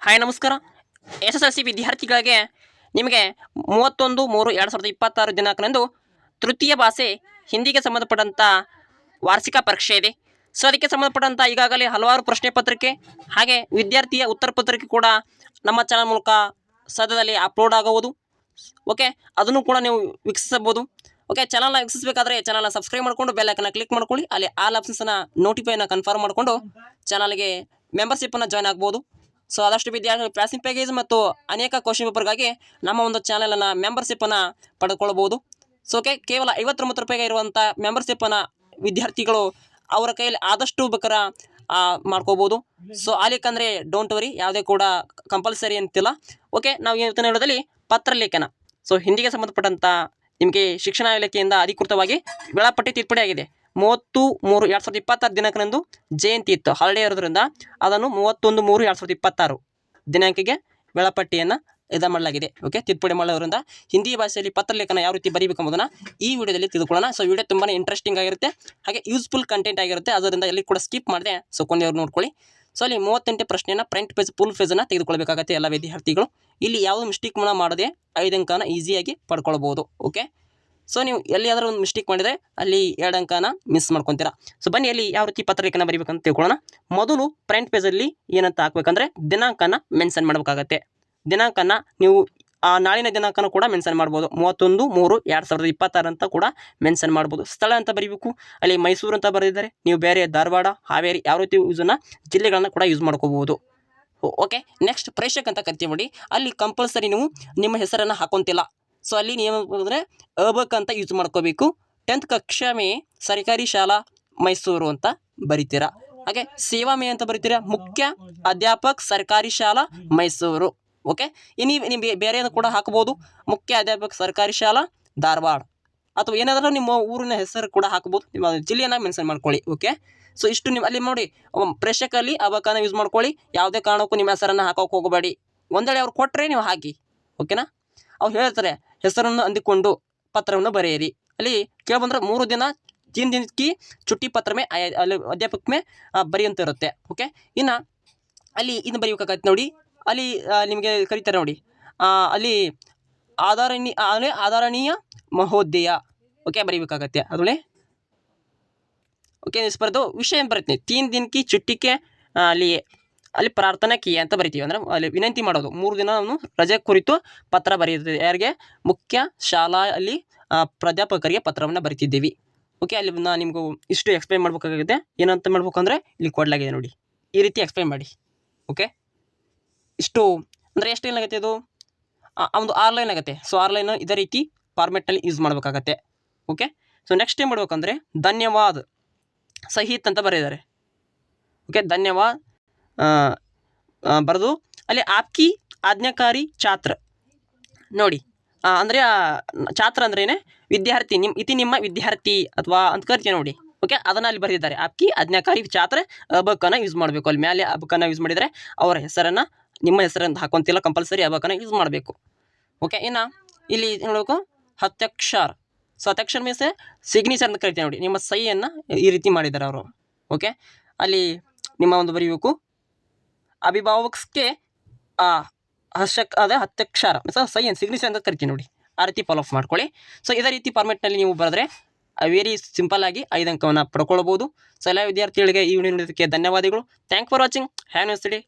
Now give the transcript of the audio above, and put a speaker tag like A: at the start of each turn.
A: Hi ನಮಸ್ಕಾರ. SSLC ವಿದ್ಯಾರ್ಥಿಗಳಿಗೆ ನಿಮಗೆ 31/3/2026 ದಿನಾಂಕದಂದು ತೃತೀಯ ಭಾಷೆ ಹಿಂದಿಗೆ ಸಂಬಂಧಪಟ್ಟಂಥ ವಾರ್ಷಿಕ ಪರೀಕ್ಷೆ ಇದೆ. ಸೊ ಅದಕ್ಕೆ ಸಂಬಂಧಪಟ್ಟಂಥ ಈಗಾಗಲೇ ಹಲವಾರು ಪ್ರಶ್ನೆ ಪತ್ರಿಕೆ ಹಾಗೆ ವಿದ್ಯಾರ್ಥಿಯ ಉತ್ತರ ಪತ್ರಿಕೆ ಕೂಡ ನಮ್ಮ ಚಾನಲ್ ಮೂಲಕ ಸದ್ಯದಲ್ಲಿ ಅಪ್ಲೋಡ್ ಆಗುವುದು. ಓಕೆ, ಅದನ್ನು ಕೂಡ ನೀವು ವೀಕ್ಷಿಸಬಹುದು. ಓಕೆ, ಚಾನಲ್ನ ವೀಕ್ಷಿಸಬೇಕಾದ್ರೆ ಚಾನಲ್ನ ಸಬ್ಸ್ಕ್ರೈಬ್ ಮಾಡಿಕೊಂಡು ಬೆಲ್ ಐಕನ್ನ ಕ್ಲಿಕ್ ಮಾಡ್ಕೊಳ್ಳಿ. ಅಲ್ಲಿ ಆಲ್ ಆಪ್ಷನ್ಸನ್ನು ನೋಟಿಫೈನ ಕನ್ಫರ್ಮ್ ಮಾಡಿಕೊಂಡು ಚಾನಲ್ಗೆ ಮೆಂಬರ್ಶಿಪ್ಪನ್ನು ಜಾಯ್ನ್ ಆಗ್ಬೋದು. ಸೊ ಆದಷ್ಟು ವಿದ್ಯಾರ್ಥಿಗಳು ಪ್ಯಾಸಿವ್ ಪ್ಯಾಕೇಜ್ ಮತ್ತು ಅನೇಕ ಕ್ವಶನ್ ಪೇಪರ್ಗಾಗಿ ನಮ್ಮ ಒಂದು ಚಾನಲನ್ನು ಮೆಂಬರ್ಶಿಪ್ಪನ್ನು ಪಡೆದುಕೊಳ್ಳಬಹುದು. ಸೊ ಓಕೆ, ಕೇವಲ 59 ರೂಪಾಯಿಗೆ ಇರುವಂಥ ಮೆಂಬರ್ಶಿಪ್ಪನ್ನು ವಿದ್ಯಾರ್ಥಿಗಳು ಅವರ ಕೈಯಲ್ಲಿ ಆದಷ್ಟು ಬೇಕಾರೆ ಮಾಡ್ಕೋಬೋದು. ಸೊ ಆಲಿಕಂದರೆ ಡೋಂಟ್ ವರಿ, ಯಾವುದೇ ಕೂಡ ಕಂಪಲ್ಸರಿ ಅಂತಿಲ್ಲ. ಓಕೆ, ನಾವು ಇವತ್ತಿನ ಹೇಳೋದಲ್ಲಿ ಪತ್ರಲೇಖನ. ಸೊ ಹಿಂದಿಗೆ ಸಂಬಂಧಪಟ್ಟಂಥ ನಿಮಗೆ ಶಿಕ್ಷಣ ಇಲಾಖೆಯಿಂದ ಅಧಿಕೃತವಾಗಿ ವೇಳಾಪಟ್ಟಿ ತಿದ್ದುಪಡಿ ಆಗಿದೆ. 30/3/2026 ದಿನಾಂಕದಂದು ಜಯಂತಿ ಇತ್ತು, ಹಾಲಿಡೇ ಇರೋದ್ರಿಂದ ಅದನ್ನು 31/3/2026 ದಿನಾಂಕಕ್ಕೆ ವೇಳಾಪಟ್ಟಿಯನ್ನು ಮಾಡಲಾಗಿದೆ. ಓಕೆ, ತಿದ್ದುಪಡಿ ಮಾಡೋದ್ರಿಂದ ಹಿಂದಿ ಭಾಷೆಯಲ್ಲಿ ಪತ್ರಲೇಖನ ಯಾವ ರೀತಿ ಬರೀಬೇಕು ಎಂಬುದನ್ನು ಈ ವಿಡಿಯೋದಲ್ಲಿ ತಿಳ್ಕೊಳ್ಳೋಣ. ಸೊ ವಿಡಿಯೋ ತುಂಬಾ ಇಂಟ್ರೆಸ್ಟಿಂಗ್ ಆಗಿರುತ್ತೆ ಹಾಗೆ ಯೂಸ್ಫುಲ್ ಕಂಟೆಂಟ್ ಆಗಿರುತ್ತೆ. ಅದರಿಂದ ಎಲ್ಲಿ ಕೂಡ ಸ್ಕಿಪ್ ಮಾಡಿದೆ. ಸೊ ಕೊನೆಯವ್ರು ನೋಡ್ಕೊಳ್ಳಿ. ಸೊ ಅಲ್ಲಿ 38 ಪ್ರಶ್ನೆಯನ್ನು ಪ್ರಿಂಟ್ ಪೇಜ್ ಫುಲ್ ಪೇಜನ್ನು ತೆಗೆದುಕೊಳ್ಬೇಕಾಗುತ್ತೆ ಎಲ್ಲ ವಿದ್ಯಾರ್ಥಿಗಳು. ಇಲ್ಲಿ ಯಾವುದೇ ಮಿಸ್ಟೇಕ್ ಮಾಡದೆ 5 ಅಂಕನ ಈಸಿಯಾಗಿ ಪಡ್ಕೊಳ್ಬೋದು. ಓಕೆ, ಸೊ ನೀವು ಎಲ್ಲಿಯಾದರೂ ಒಂದು ಮಿಸ್ಟೇಕ್ ಮಾಡಿದರೆ ಅಲ್ಲಿ 2 ಅಂಕನ ಮಿಸ್ ಮಾಡ್ಕೊತೀರಾ. ಸೊ ಬನ್ನಿ ಅಲ್ಲಿ ಯಾವ ರೀತಿ ಪತ್ರಲೇಖನ ಬರೀಬೇಕಂತ ತಿಳ್ಕೊಳ್ಳೋಣ. ಮೊದಲು ಫ್ರಂಟ್ ಪೇಜಲ್ಲಿ ಏನಂತ ಹಾಕ್ಬೇಕಂದ್ರೆ ದಿನಾಂಕನ ಮೆನ್ಷನ್ ಮಾಡಬೇಕಾಗತ್ತೆ. ದಿನಾಂಕನ ನೀವು ನಾಳಿನ ದಿನಾಂಕನ ಕೂಡ ಮೆನ್ಷನ್ ಮಾಡ್ಬೋದು. 31/3/2026 ಅಂತ ಕೂಡ ಮೆನ್ಷನ್ ಮಾಡ್ಬೋದು. ಸ್ಥಳ ಅಂತ ಬರೀಬೇಕು. ಅಲ್ಲಿ ಮೈಸೂರು ಅಂತ ಬರೆದಿದ್ದಾರೆ, ನೀವು ಬೇರೆ ಧಾರವಾಡ, ಹಾವೇರಿ ಯಾವ ರೀತಿ ಯೂಸನ್ನು ಜಿಲ್ಲೆಗಳನ್ನ ಕೂಡ ಯೂಸ್ ಮಾಡ್ಕೋಬೋದು. ಓಕೆ, ನೆಕ್ಸ್ಟ್ ಪ್ರೇಕ್ಷಕ ಅಂತ ಕರಿತೀವಿ ನೋಡಿ. ಅಲ್ಲಿ ಕಂಪಲ್ಸರಿ ನೀವು ನಿಮ್ಮ ಹೆಸರನ್ನು ಹಾಕೊಂತಿಲ್ಲ. ಸೊ ಅಲ್ಲಿ ನೀವು ಅಂದರೆ ಅಬಕ್ ಅಂತ ಯೂಸ್ ಮಾಡ್ಕೋಬೇಕು. 10th ಕಕ್ಷಾ ಮೇ ಸರ್ಕಾರಿ ಶಾಲಾ ಮೈಸೂರು ಅಂತ ಬರಿತೀರಾ. ಹಾಗೆ ಸೇವಾ ಮೇ ಅಂತ ಬರಿತೀರಾ, ಮುಖ್ಯ ಅಧ್ಯಾಪಕ್ ಸರ್ಕಾರಿ ಶಾಲಾ ಮೈಸೂರು. ಓಕೆ, ನೀವು ಬೇರೆ ಕೂಡ ಹಾಕ್ಬೋದು. ಮುಖ್ಯ ಅಧ್ಯಾಪಕ ಸರ್ಕಾರಿ ಶಾಲಾ ಧಾರವಾಡ ಅಥವಾ ಏನಾದರೂ ನಿಮ್ಮ ಊರಿನ ಹೆಸರು ಕೂಡ ಹಾಕ್ಬೋದು. ನಿಮ್ಮ ಜಿಲ್ಲೆಯನ್ನು ಮೆನ್ಷನ್ ಮಾಡ್ಕೊಳ್ಳಿ. ಓಕೆ, ಸೊ ಇಷ್ಟು ನೀವು ಅಲ್ಲಿ ನೋಡಿ ಪ್ರೇಕ್ಷಕಲ್ಲಿ ಅಬಕನ್ನು ಯೂಸ್ ಮಾಡ್ಕೊಳ್ಳಿ. ಯಾವುದೇ ಕಾರಣಕ್ಕೂ ನಿಮ್ಮ ಹೆಸರನ್ನು ಹಾಕೋಕೆ ಹೋಗಬೇಡಿ. ಒಂದೇಳೆ ಅವ್ರು ಕೊಟ್ಟರೆ ನೀವು ಹಾಕಿ. ಓಕೆನಾ, ಅವ್ರು ಹೇಳ್ತಾರೆ ಹೆಸರನ್ನು ಅಂದಿಕೊಂಡು ಪತ್ರವನ್ನು ಬರೆಯಿರಿ. ಅಲ್ಲಿ ಕೇಳ್ಬಂದ್ರೆ 3 ದಿನ 3 ದಿನಕ್ಕೆ ಚುಟ್ಟಿ ಪತ್ರ ಮೇ ಅಲ್ಲಿ ಅಧ್ಯಾಪಕ ಮೇ ಬರೆಯಂತ ಇರುತ್ತೆ. ಓಕೆ, ಇನ್ನು ಅಲ್ಲಿ ಇನ್ನು ಬರೀಬೇಕಾಗತ್ತೆ ನೋಡಿ. ಅಲ್ಲಿ ನಿಮಗೆ ಕರೀತಾರೆ ನೋಡಿ, ಅಲ್ಲಿ ಆದರಣೀಯ ಮಹೋದಯ. ಓಕೆ, ಬರೀಬೇಕಾಗತ್ತೆ ಅದೊಳೆ. ಓಕೆ, ಸ್ಪರ್ಧು ವಿಷಯ ಬರುತ್ತೆ 3 ದಿನಕ್ಕೆ ಚುಟ್ಟಿಗೆ ಅಲ್ಲಿ ಪ್ರಾರ್ಥನಾ ಕೀ ಅಂತ ಬರಿತೀವಿ. ಅಂದರೆ ಅಲ್ಲಿ ವಿನಂತಿ ಮಾಡೋದು. 3 ದಿನ ರಜೆ ಕುರಿತು ಪತ್ರ ಬರೆಯುತ್ತದೆ. ಯಾರಿಗೆ? ಮುಖ್ಯ ಶಾಲಾ ಅಲ್ಲಿ ಪ್ರಾಧ್ಯಾಪಕರಿಗೆ ಪತ್ರವನ್ನು ಬರಿತಿದ್ದೀವಿ. ಓಕೆ, ಅಲ್ಲಿ ನಾನು ನಿಮಗೂ ಇಷ್ಟು ಎಕ್ಸ್ಪ್ಲೈನ್ ಮಾಡಬೇಕಾಗಿದೆ. ಏನಂತ ಮಾಡ್ಬೇಕಂದ್ರೆ ಇಲ್ಲಿ ಕೊಡಲಾಗಿದೆ ನೋಡಿ, ಈ ರೀತಿ ಎಕ್ಸ್ಪ್ಲೈನ್ ಮಾಡಿ. ಓಕೆ, ಇಷ್ಟು ಅಂದರೆ ಎಷ್ಟು ಏನಾಗುತ್ತೆ ಇದು ಒಂದು 6 ಲೈನ್ ಆಗುತ್ತೆ. ಸೊ 6 ಲೈನ್ ಇದೇ ರೀತಿ ಫಾರ್ಮೆಟ್ನಲ್ಲಿ ಯೂಸ್ ಮಾಡಬೇಕಾಗತ್ತೆ. ಓಕೆ, ಸೊ ನೆಕ್ಸ್ಟ್ ಏನು ಮಾಡ್ಬೇಕಂದ್ರೆ ಧನ್ಯವಾದ ಸಹಿತ್ ಅಂತ ಬರೆದಿದ್ದಾರೆ. ಓಕೆ, ಧನ್ಯವಾದ ಬರೆದು ಅಲ್ಲಿ ಆಪ್ಕಿ ಆಜ್ಞಾಕಾರಿ ಛಾತ್ರ ನೋಡಿ. ಅಂದರೆ ಛಾತ್ರ ಅಂದ್ರೇ ವಿದ್ಯಾರ್ಥಿ, ನಿಮ್ಮ ವಿದ್ಯಾರ್ಥಿ ಅಥವಾ ಅಂತ ಕರಿತೀವಿ ನೋಡಿ. ಓಕೆ, ಅದನ್ನು ಅಲ್ಲಿ ಬರೆದಿದ್ದಾರೆ. ಆಪ್ಕಿ ಆಜ್ಞಾಕಾರಿ ಛಾತ್ರ ಅಬಕನ್ನು ಯೂಸ್ ಮಾಡಬೇಕು. ಅಲ್ಲಿ ಮೇಲೆ ಅಬಕನ್ನು ಯೂಸ್ ಮಾಡಿದರೆ ಅವರ ಹೆಸರನ್ನು ನಿಮ್ಮ ಹೆಸರನ್ನು ಹಾಕೊಂತಿಲ್ಲ, ಕಂಪಲ್ಸರಿ ಅಬಕನ್ನು ಯೂಸ್ ಮಾಡಬೇಕು. ಓಕೆ, ಇನ್ನು ಇಲ್ಲಿ ನೋಡಬೇಕು ಹತ್ತಾಕ್ಷರ. ಸೊ ಹತ್ತಾಕ್ಷರ ಮೀನ್ಸ್ ಸಿಗ್ನೇಚರ್ ಅಂತ ಕರಿತೀವಿ ನೋಡಿ. ನಿಮ್ಮ ಸಹಿಯನ್ನು ಈ ರೀತಿ ಮಾಡಿದ್ದಾರೆ ಅವರು. ಓಕೆ, ಅಲ್ಲಿ ನಿಮ್ಮ ಒಂದು ಬರೀಬೇಕು. ಅಭಿಭಾವಕಕ್ಕೆ ಅದೇ ಹತ್ತಾಕ್ಷರ ಮೀನ್ಸ್ ಸಹಿ ಸಿಗ್ನೇಚರ್ ಅಂತ ಕರಿತೀವಿ ನೋಡಿ. ಆ ರೀತಿ ಫಾಲೋ ಅಪ್ ಮಾಡ್ಕೊಳ್ಳಿ. ಸೊ ಇದೇ ರೀತಿ ಫಾರ್ಮೆಟ್ನಲ್ಲಿ ನೀವು ಬರೆದ್ರೆ ವೆರಿ ಸಿಂಪಲ್ ಆಗಿ 5 ಅಂಕವನ್ನು ಪಡ್ಕೊಳ್ಬೋದು. ಸೊ ಎಲ್ಲ ವಿದ್ಯಾರ್ಥಿಗಳಿಗೆ ಈ ವಿಡಿಯೋ ನೋಡೋದಕ್ಕೆ ಧನ್ಯವಾದಗಳು. Thank for watching. Have A nice day.